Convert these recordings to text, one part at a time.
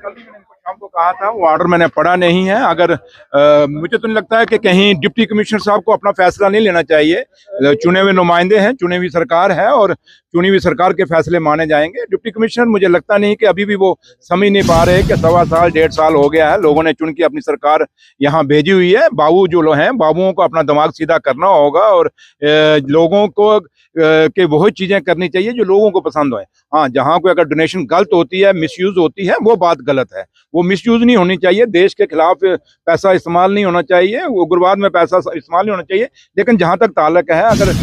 कल ही मैंने इनको शाम को कहा था, वो ऑर्डर मैंने पढ़ा नहीं है। अगर मुझे तो नहीं लगता है कि कहीं डिप्टी कमिश्नर साहब को अपना फैसला नहीं लेना चाहिए। चुने हुए नुमाइंदे हैं, चुनी हुई सरकार है और चुनी हुई सरकार के फैसले माने जाएंगे। डिप्टी कमिश्नर मुझे लगता नहीं कि अभी भी वो समझ नहीं पा रहे कि 1.25 साल 1.5 साल हो गया है, लोगों ने चुन के अपनी सरकार यहाँ भेजी हुई है। बाबू जो लोग हैं, बाबुओं को अपना दिमाग सीधा करना होगा और लोगों को के वही चीजें करनी चाहिए जो लोगों को पसंद होए। हाँ, जहाँ कोई अगर डोनेशन गलत होती है, मिसयूज होती है, वो बात गलत है। वो मिसयूज नहीं होनी चाहिए, देश के खिलाफ पैसा इस्तेमाल नहीं होना चाहिए, उग्रवाद में पैसा इस्तेमाल नहीं होना चाहिए। लेकिन जहां तक ताल्लुक है, अगर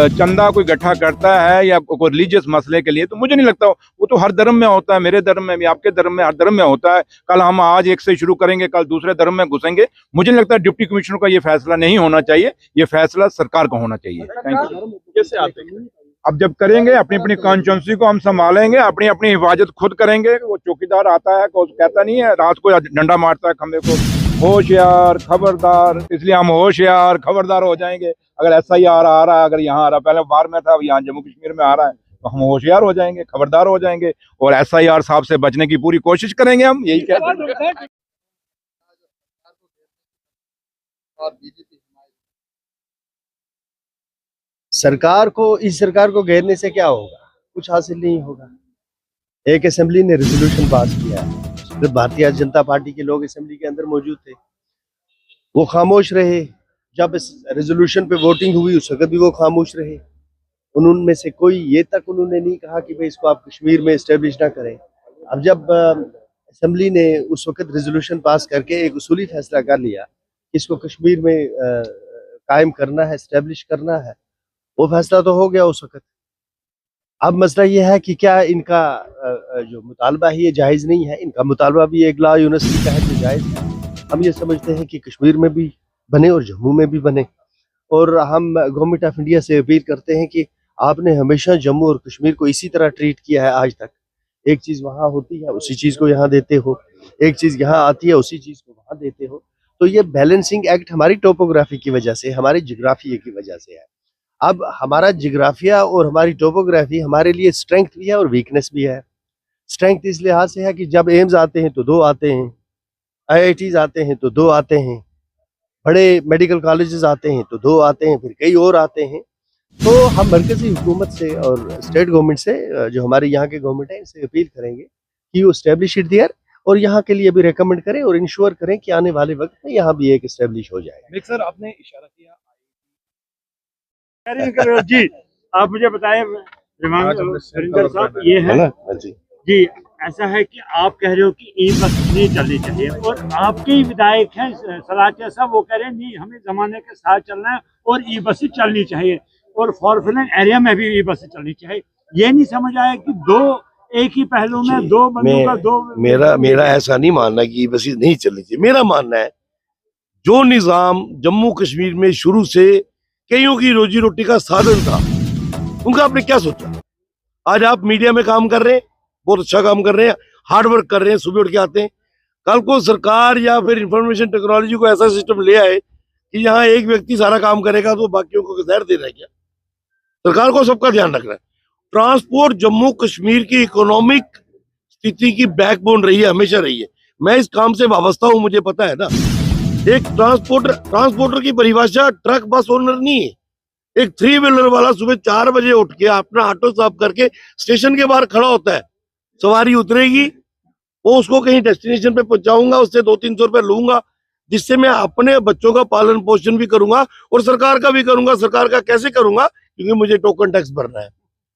चंदा कोई इकट्ठा करता है या कोई रिलीजियस मसले के लिए, तो मुझे नहीं लगता वो तो हर धर्म में होता है, मेरे धर्म में भी, आपके धर्म में, हर धर्म में होता है। कल हम आज एक से शुरू करेंगे, कल दूसरे धर्म में घुसेंगे। मुझे नहीं लगता डिप्टी कमिश्नर का ये फैसला नहीं होना चाहिए, ये फैसला सरकार का होना चाहिए। Thank you. कैसे आते हैं? अब जब करेंगे, अपनी अपनी कॉन्स्टिट्यूंसी को हम संभालेंगे, अपनी अपनी हिफाजत खुद करेंगे। वो चौकीदार आता है, को कहता नहीं है, रात को डंडा मारता है खंबे को, होशियार खबरदार। इसलिए हम होशियार खबरदार हो जाएंगे। अगर SIR आ रहा है, अगर यहाँ आ रहा है, पहले बाहर में था, अब यहाँ जम्मू कश्मीर में आ रहा है, तो हम होशियार हो जाएंगे, खबरदार हो जाएंगे और SIR साहब से बचने की पूरी कोशिश करेंगे। हम यही कहते हैं। सरकार को, इस सरकार को घेरने से क्या होगा? कुछ हासिल नहीं होगा। एक असेंबली ने रेजोल्यूशन पास किया है, जब भारतीय जनता पार्टी के लोग असेंबली के अंदर मौजूद थे, वो खामोश रहे। जब इस रेजोल्यूशन पे वोटिंग हुई, उस वक्त भी वो खामोश रहे। उनमें से कोई ये तक उन्होंने नहीं कहा कि भाई इसको आप कश्मीर में इस्टेब्लिश ना करें। अब जब असेंबली ने उस वक्त रेजोल्यूशन पास करके एक उसूली फैसला कर लिया, इसको कश्मीर में कायम करना है, इस्टेब्लिश करना है, वो फैसला तो हो गया उस वक्त। अब मसला ये है कि क्या इनका जो मुतालबा है ये जायज़ नहीं है। इनका मुतालबा भी एक लॉ यूनिवर्सिटी का है जो जायज़ है। हम ये समझते हैं कि कश्मीर में भी बने और जम्मू में भी बने, और हम गवर्नमेंट ऑफ इंडिया से अपील करते हैं कि आपने हमेशा जम्मू और कश्मीर को इसी तरह ट्रीट किया है आज तक। एक चीज़ वहाँ होती है, उसी चीज़ को यहाँ देते हो, एक चीज़ यहाँ आती है, उसी चीज़ को वहाँ देते हो। तो ये बैलेंसिंग एक्ट हमारी टोपोग्राफी की वजह से, हमारी जियोग्राफी की वजह से है। अब हमारा जियोग्राफिया और हमारी टोपोग्राफी हमारे लिए स्ट्रेंथ भी है और वीकनेस भी है। स्ट्रेंथ इस लिहाज से है कि जब एम्स आते हैं तो 2 आते हैं, IITs आते हैं तो 2 आते हैं, बड़े मेडिकल कॉलेजेस आते हैं तो 2 आते हैं, फिर कई और आते हैं। तो हम मरकजी हुकूमत से और स्टेट गवर्नमेंट से, जो हमारे यहाँ के गवर्नमेंट है, इनसे अपील करेंगे कि वो इस्टेब्लिश इट देयर, और यहाँ के लिए भी रेकमेंड करें और इंश्योर करें कि आने वाले वक्त में यहाँ भी एक इस्टेब्लिश हो जाए। सर, आपने इशारा किया जी, आप मुझे बताएं हरिंदर साहब, ये है ना जी, ऐसा है कि आप कह रहे हो कि ई बस नहीं चलनी चाहिए, और आपके ही विधायक हैं सलाहकार साहब, वो कह रहे हैं नहीं, हमें जमाने के साथ चलना है और ई बस चलनी चाहिए, और फॉरफिलिंग एरिया में भी ई बस चलनी चाहिए। ये नहीं समझ आया कि दो एक ही पहलू में दो बंदों का दो। मेरा ऐसा नहीं मानना कि ई बस नहीं चलनी चाहिए। मेरा मानना है जो निजाम जम्मू कश्मीर में शुरू से कईयों की रोजी रोटी का साधन था, उनका आपने क्या सोचा? आज आप मीडिया में काम कर रहे हैं, बहुत अच्छा काम कर रहे हैं, हार्ड वर्क कर रहे हैं, सुबह उठ के आते हैं। कल को सरकार या फिर इंफॉर्मेशन टेक्नोलॉजी को ऐसा सिस्टम ले आए कि यहाँ एक व्यक्ति सारा काम करेगा, तो बाकियों को जहर दे रहा है क्या? सरकार को सबका ध्यान रखना है। ट्रांसपोर्ट जम्मू कश्मीर की इकोनॉमिक स्थिति की बैकबोन रही है, हमेशा रही है। मैं इस काम से वाबस्ता हूँ, मुझे पता है ना। एक ट्रांसपोर्टर की परिभाषा ट्रक बस ओनर नहीं है। एक 3 व्हीलर वाला सुबह 4 बजे उठ के अपना ऑटो साफ करके स्टेशन के बाहर खड़ा होता है, सवारी उतरेगी, वो उसको कहीं डेस्टिनेशन पे पहुंचाऊंगा, उससे 200-300 रुपए लूंगा, जिससे मैं अपने बच्चों का पालन पोषण भी करूंगा और सरकार का भी करूंगा। सरकार का कैसे करूंगा? क्योंकि मुझे टोकन टैक्स भरना है,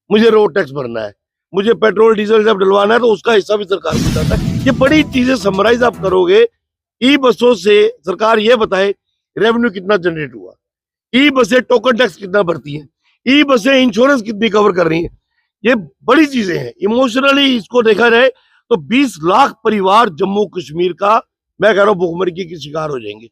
मुझे रोड टैक्स भरना है, मुझे पेट्रोल डीजल जब डलवाना है तो उसका हिस्सा भी सरकार को जाता है। ये बड़ी चीजें समराइज आप करोगे। ई बसों से सरकार ये बताए रेवेन्यू कितना जनरेट हुआ, ई बसें टोकन टैक्स कितना भरती हैं, ई बसें इंश्योरेंस कितनी कवर कर रही हैं। ये बड़ी चीजें हैं। इमोशनली इसको देखा जाए तो 20 लाख परिवार जम्मू कश्मीर का, मैं कह रहा हूँ, भूखमरी की शिकार हो जाएंगे।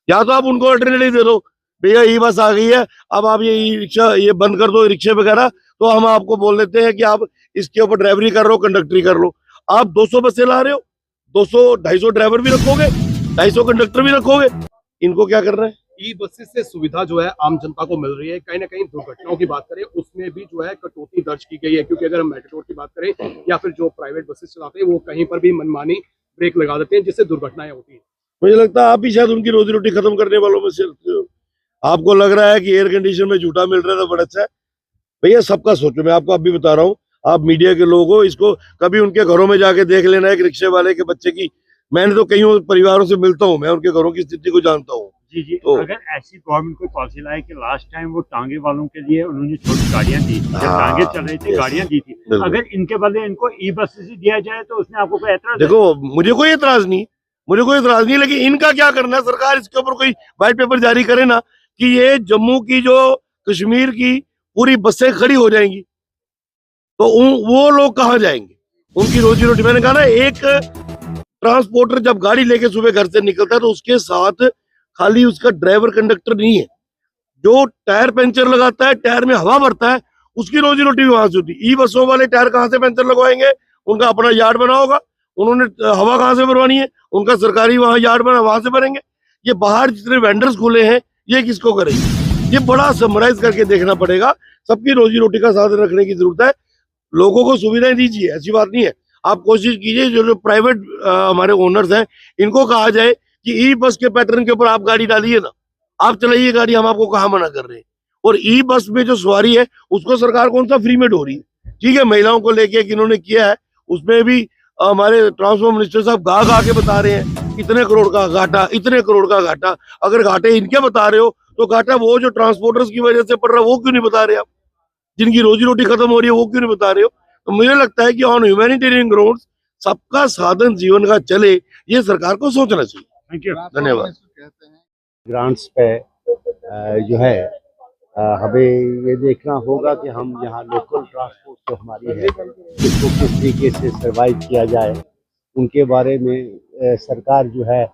या तो आप उनको अल्टरनेटिव दे दो, भैया ई बस आ गई है, अब आप ये ई रिक्शा ये बंद कर दो, रिक्शे वगैरह, तो हम आपको बोल देते हैं कि आप इसके ऊपर ड्राइवरी कर लो, कंडक्टरी कर लो। आप 200 बसें ला रहे हो, 200-250 ड्राइवर भी रखोगे, 250 कंडक्टर भी रखोगे, इनको क्या करना है? ई बसेस से सुविधा जो है आम जनता को मिल रही है। कहीं ना कहीं दुर्घटनाओं की बात करें, उसमें भी जो है कटौती दर्ज की गई है, क्योंकि अगर हम मेट्रो की बात करें या फिर जो प्राइवेट बसेस चलाते हैं, वो कहीं पर भी मनमानी ब्रेक लगा देते हैं जिससे दुर्घटनाएं होती हैं। मुझे लगता है आप ही शायद उनकी रोजी रोटी खत्म करने वालों में से हो। आपको लग रहा है कि एयर कंडीशन में झूठा मिल रहा है तो बड़ा अच्छा है। भैया सबका सोचो, मैं आपको अभी बता रहा हूँ, आप मीडिया के लोग हो, इसको कभी उनके घरों में जाके देख लेना एक रिक्शे वाले के बच्चे की। मैंने तो कई परिवारों से मिलता हूँ, मैं उनके घरों की स्थिति को जानता हूँ। जी जी, तो अगर ऐसी गवर्नमेंट कोई पॉलिसी लाए कि लास्ट टाइम वो टांगे वालों के लिए उन्होंने छोटी गाड़ियां दी, जब हाँ, टांगे चल रहे थे yes, गाड़ियां दी थी, बिल्कुल। अगर इनके बदले इनको ई बस दिया जाए तो उसमें आपको कोई एतराज है? देखो मुझे कोई एतराज नहीं, लेकिन इनका क्या करना है, सरकार इसके ऊपर कोई व्हाइट पेपर जारी करे ना कि ये जम्मू की जो कश्मीर की पूरी बसें खड़ी हो जाएंगी, तो वो लोग कहाँ जाएंगे, उनकी रोजी रोटी। मैंने कहा ना, एक ट्रांसपोर्टर जब गाड़ी लेके सुबह घर से निकलता है तो उसके साथ खाली उसका ड्राइवर कंडक्टर नहीं है, जो टायर पंचर लगाता है, टायर में हवा भरता है, उसकी रोजी रोटी भी वहां से होती है। ई बसों वाले टायर कहाँ से पंचर लगवाएंगे, उनका अपना यार्ड बना होगा, उन्होंने हवा कहाँ से भरवानी है, उनका सरकारी वहां यार्ड बना, वहां से भरेंगे। ये बाहर जितने वेंडर्स खुले हैं ये किसको करेंगे, ये बड़ा समराइज करके देखना पड़ेगा। सबकी रोजी रोटी का साधन रखने की जरूरत है, लोगों को सुविधाएं दीजिए, ऐसी बात नहीं है। आप कोशिश कीजिए जो प्राइवेट हमारे ओनर्स हैं इनको कहा जाए कि ई बस के पैटर्न के ऊपर आप गाड़ी डालिए ना, आप चलाइए गाड़ी, हम आपको कहाँ मना कर रहे हैं। और ई बस में जो सवारी है उसको सरकार कौन सा फ्री में ढो रही है। ठीक है, महिलाओं को लेके इन्होंने किया है, उसमें भी हमारे ट्रांसपोर्ट मिनिस्टर साहब गा के बता रहे हैं इतने करोड़ का घाटा, इतने करोड़ का घाटा। अगर घाटे इनके बता रहे हो तो घाटा वो जो ट्रांसपोर्टर्स की वजह से पड़ रहा है वो क्यों नहीं बता रहे आप, जिनकी रोजी रोटी खत्म हो रही है वो क्यों नहीं बता रहे हो। तो मुझे लगता है कि ऑन ह्यूमैनिटेरियन ग्राउंड्स सबका साधन जीवन का चले, ये सरकार को सोचना चाहिए। Thank you. धन्यवाद। ग्रांट्स पे जो है हमें ये देखना होगा कि हम यहाँ लोकल ट्रांसपोर्ट जो हमारी है इसको किस तरीके से सर्वाइव किया जाए, उनके बारे में सरकार जो है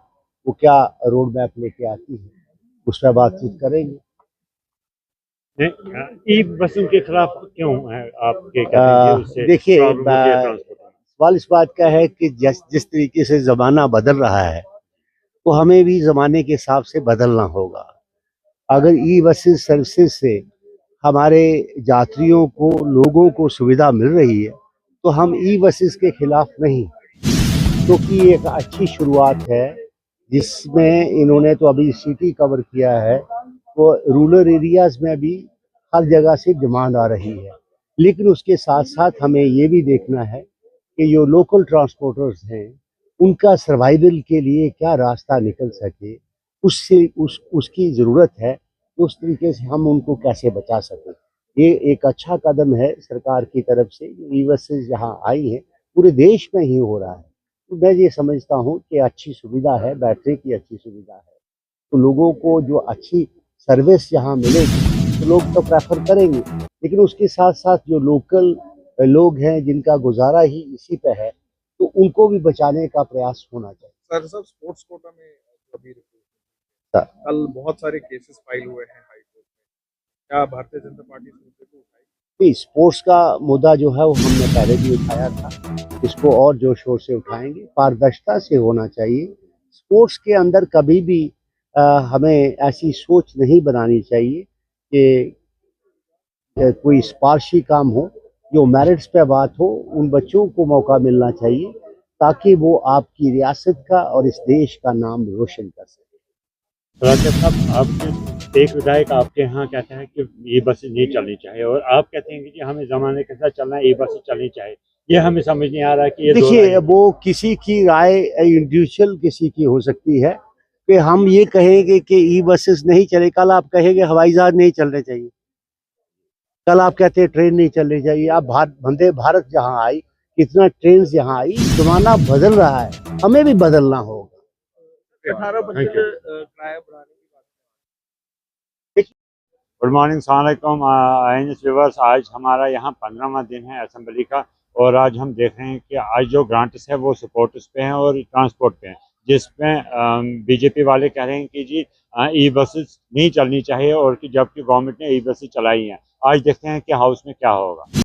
वो क्या रोड मैप लेके आती है उस पर बातचीत करेंगे। ई बसों के खिलाफ क्यों है आपके देखिए, सवाल इस बात का है कि जिस तरीके से ज़माना बदल रहा है तो हमें भी ज़माने के हिसाब से बदलना होगा। अगर ई बसेस सर्विसेज से हमारे यात्रियों को, लोगों को सुविधा मिल रही है तो हम ई बसेस के खिलाफ नहीं, क्योंकि ये एक अच्छी शुरुआत है जिसमें इन्होंने तो अभी सिटी कवर किया है, तो रूरल एरियाज में भी हर जगह से डिमांड आ रही है। लेकिन उसके साथ साथ हमें ये भी देखना है कि जो लोकल ट्रांसपोर्टर्स हैं उनका सर्वाइवल के लिए क्या रास्ता निकल सके, उसकी ज़रूरत है। तो उस तरीके से हम उनको कैसे बचा सकें, ये एक अच्छा कदम है सरकार की तरफ से। ई बसेस जहाँ आई हैं पूरे देश में ही हो रहा है, तो मैं ये समझता हूँ कि अच्छी सुविधा है, बैटरी की अच्छी सुविधा है, तो लोगों को जो अच्छी सर्विस यहाँ मिलेगी तो लोग तो प्रेफर करेंगे। लेकिन उसके साथ साथ जो लोकल लोग हैं जिनका गुजारा ही इसी पे है तो उनको भी बचाने का प्रयास होना चाहिए। सर सब स्पोर्ट्स कोटा में अभी कल बहुत सारे केसेस फाइल हुए हैं हाई कोर्ट में, क्या भारतीय जनता पार्टी इस मुद्दे को उठाएगी? स्पोर्ट्स का मुद्दा जो है वो हमने पहले भी उठाया था, इसको और जोर शोर से उठाएंगे। पारदर्शिता से होना चाहिए स्पोर्ट्स के अंदर, कभी भी हमें ऐसी सोच नहीं बनानी चाहिए कि कोई सिफारशी काम हो, जो मेरिट्स पे बात हो, उन बच्चों को मौका मिलना चाहिए ताकि वो आपकी रियासत का और इस देश का नाम रोशन कर सके। राजा साहब, आपके एक विधायक आपके यहाँ कहते हैं कि ये बसें नहीं चलनी चाहिए और आप कहते हैं कि हमें ज़माने के साथ चलना है, ये बसें चलनी चाहिए। ये हमें समझ नहीं आ रहा कि ये देखिए, वो किसी की राय इंडिविजुअल किसी की हो सकती है कि हम ये कहेंगे कि ई बसेस नहीं चले, कल आप कहेंगे हवाई जहाज नहीं चलने चाहिए, कल आप कहते हैं ट्रेन नहीं चलनी चाहिए। अब वंदे भारत जहाँ आई, कितना ट्रेन यहाँ आई, जमाना बदल रहा है, हमें भी बदलना होगा। 18 बच्चे किराया बढ़ाने की बात। गुड मॉर्निंग, अस्सलाम वालेकुम आईएनएस व्यूअर्स। आज हमारा यहाँ 15वां दिन है असेंबली का और आज हम देख रहे हैं कि आज जो ग्रांट्स है वो सपोर्ट्स पे हैं और ट्रांसपोर्ट पे हैं, जिसमें बीजेपी वाले कह रहे हैं कि जी ई बसेस नहीं चलनी चाहिए और कि जबकि गवर्नमेंट ने ई बसेस चलाई हैं। आज देखते हैं कि हाउस में क्या होगा।